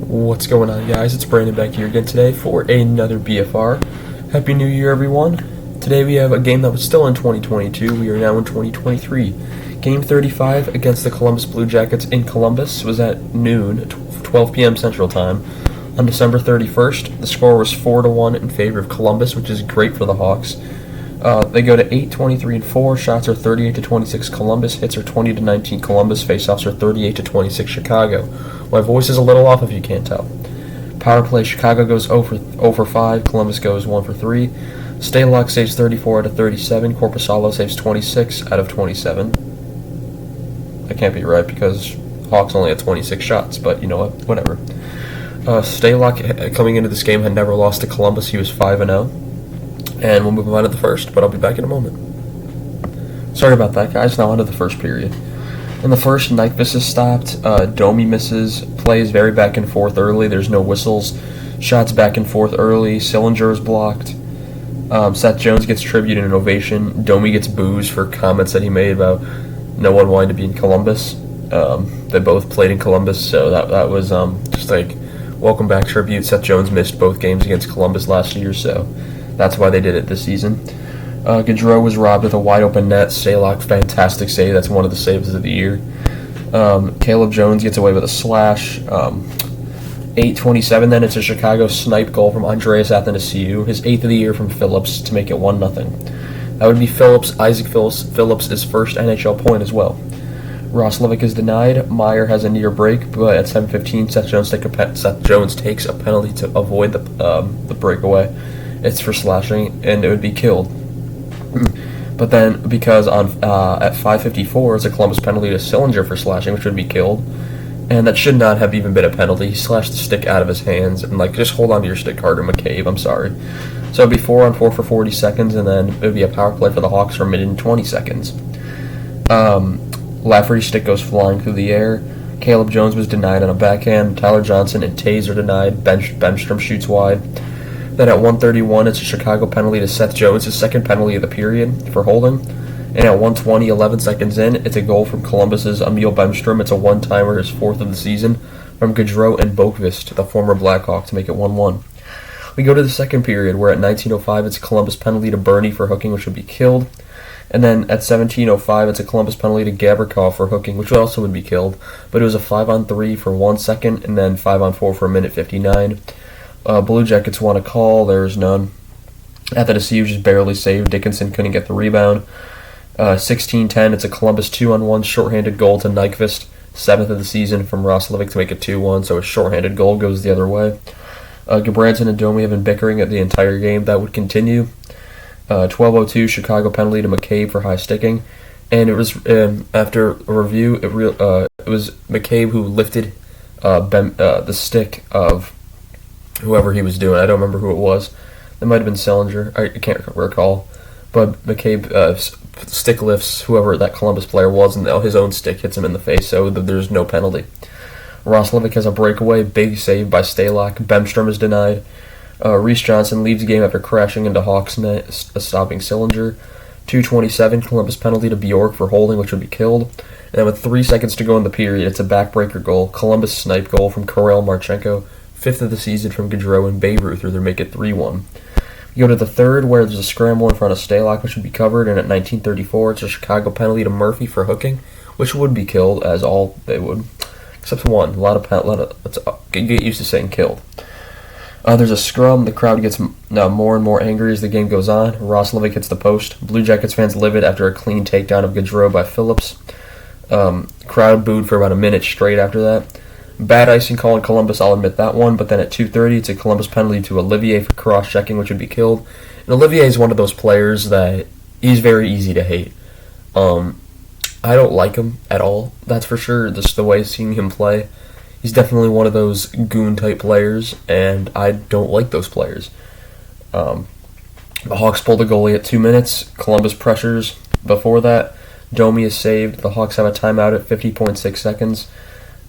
What's going on, guys? It's Brandon back here again today for another BFR. Happy New Year, everyone. Today we have a game that was still in 2022. We are now in 2023. Game 35 against the Columbus Blue Jackets in Columbus was at noon, 12 p.m. Central Time on December 31st. The score was 4-1 in favor of Columbus, which is great for the Hawks. They go to 8-23-4. Shots are 38-26 Columbus. Hits are 20-19 Columbus. Faceoffs are 38-26 Chicago. My voice is a little off if you can't tell. Power play, Chicago goes 0 for 5. Columbus goes 1 for 3. Stalock saves 34 out of 37. Korpisalo saves 26 out of 27. That can't be right because Hawks only had 26 shots, but you know what? Whatever. Stalock, coming into this game, had never lost to Columbus. He was 5-0. And we'll move on to the first, but I'll be back in a moment. Sorry about that, guys. Now on to the first period. In the first, Nyquist is stopped. Domi misses. Plays very back and forth early. There's no whistles. Shots back and forth early. Sillinger is blocked. Seth Jones gets tribute and an ovation. Domi gets boos for comments that he made about no one wanting to be in Columbus. They both played in Columbus, so that was just like welcome back tribute. Seth Jones missed both games against Columbus last year, so that's why they did it this season. Gaudreau was robbed with a wide-open net. Stalock, fantastic save. That's one of the saves of the year. Caleb Jones gets away with a slash. 8:27 then. It's a Chicago snipe goal from Andreas Athanasiou, his 8th of the year from Phillips to make it 1-0. That would be Isaac Phillips' first NHL point as well. Roslovic is denied. Meyer has a near break, but at 7:15, Seth Jones takes a penalty to avoid the breakaway. It's for slashing, and it would be killed. But then, because at 5:54, it's a Columbus penalty to Sillinger for slashing, which would be killed. And that should not have even been a penalty. He slashed the stick out of his hands, and just hold on to your stick harder, McCabe, I'm sorry. So it would be 4-on-4 for 40 seconds, and then it would be a power play for the Hawks for a minute and 20 seconds. Lafferty's stick goes flying through the air. Caleb Jones was denied on a backhand. Tyler Johnson and Taze are denied. Bemstrom shoots wide. Then at 1:31, it's a Chicago penalty to Seth Jones, his second penalty of the period for holding. And at 1:20, 11 seconds in, it's a goal from Columbus's Emil Bemstrom. It's a one-timer, his 4th of the season, from Gaudreau and Boqvist, the former Blackhawk, to make it 1-1. We go to the second period, where at 19:05, it's a Columbus penalty to Bernie for hooking, which would be killed. And then at 17:05, it's a Columbus penalty to Gavrikov for hooking, which also would be killed. But it was a 5-on-3 for 1 second, and then 5-on-4 for a minute 59. Blue Jackets want a call. There's none. Athanasiou just barely saved. Dickinson couldn't get the rebound. 16:10, it's a Columbus 2-on-1 shorthanded goal to Nyquist, 7th of the season from Roslovic to make it 2-1, so a shorthanded goal goes the other way. Gabranson and Domi have been bickering at the entire game. That would continue. 12:02, Chicago penalty to McCabe for high sticking. And it was, after a review, it was McCabe who lifted the stick of whoever he was doing. I don't remember who it was. It might have been Sillinger. I can't recall. But McCabe stick lifts whoever that Columbus player was, and his own stick hits him in the face, so there's no penalty. Roslovic has a breakaway. Big save by Stalock. Bemstrom is denied. Reese Johnson leaves the game after crashing into Hawks net, stopping Sillinger. 2:27, Columbus penalty to Bjork for holding, which would be killed. And then with 3 seconds to go in the period, it's a backbreaker goal. Columbus snipe goal from Karel Marchenko, 5th of the season from Gaudreau and Babe Ruth, or they make it 3-1. We go to the third, where there's a scramble in front of Stalock, which would be covered, and at 19:34, it's a Chicago penalty to Murphy for hooking, which would be killed, as all they would, except one. Let's get used to saying killed. There's a scrum. The crowd gets more and more angry as the game goes on. Roslovic hits the post. Blue Jackets fans livid after a clean takedown of Gaudreau by Phillips. Crowd booed for about a minute straight after that. Bad icing call in Columbus, I'll admit that one, but then at 2:30, it's a Columbus penalty to Olivier for cross-checking, which would be killed. And Olivier is one of those players that he's very easy to hate. I don't like him at all, that's for sure, just the way seeing him play. He's definitely one of those goon-type players, and I don't like those players. The Hawks pull the goalie at 2 minutes. Columbus pressures before that. Domi is saved. The Hawks have a timeout at 50.6 seconds.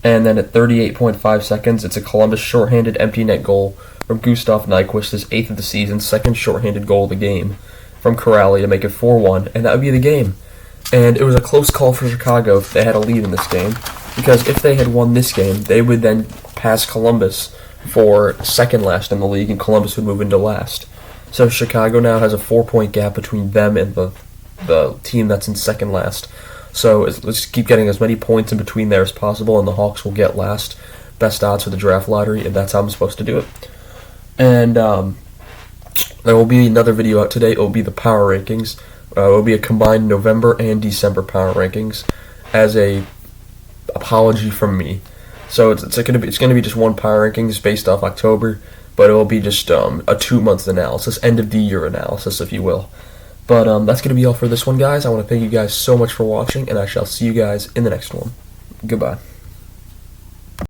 And then at 38.5 seconds, it's a Columbus shorthanded empty net goal from Gustav Nyquist, his 8th of the season, second shorthanded goal of the game from Corrali to make it 4-1, and that would be the game. And it was a close call for Chicago if they had a lead in this game. because if they had won this game, they would then pass Columbus for second last in the league, and Columbus would move into last. So Chicago now has a 4-point gap between them and the team that's in second last. So let's keep getting as many points in between there as possible, and the Hawks will get last. Best odds for the draft lottery, and that's how I'm supposed to do it. And there will be another video out today. It will be the power rankings. It will be a combined November and December power rankings as a apology from me. So it's going to be just one power rankings based off October, but it will be just a 2-month analysis, end of the year analysis, if you will. But that's going to be all for this one, guys. I want to thank you guys so much for watching, and I shall see you guys in the next one. Goodbye.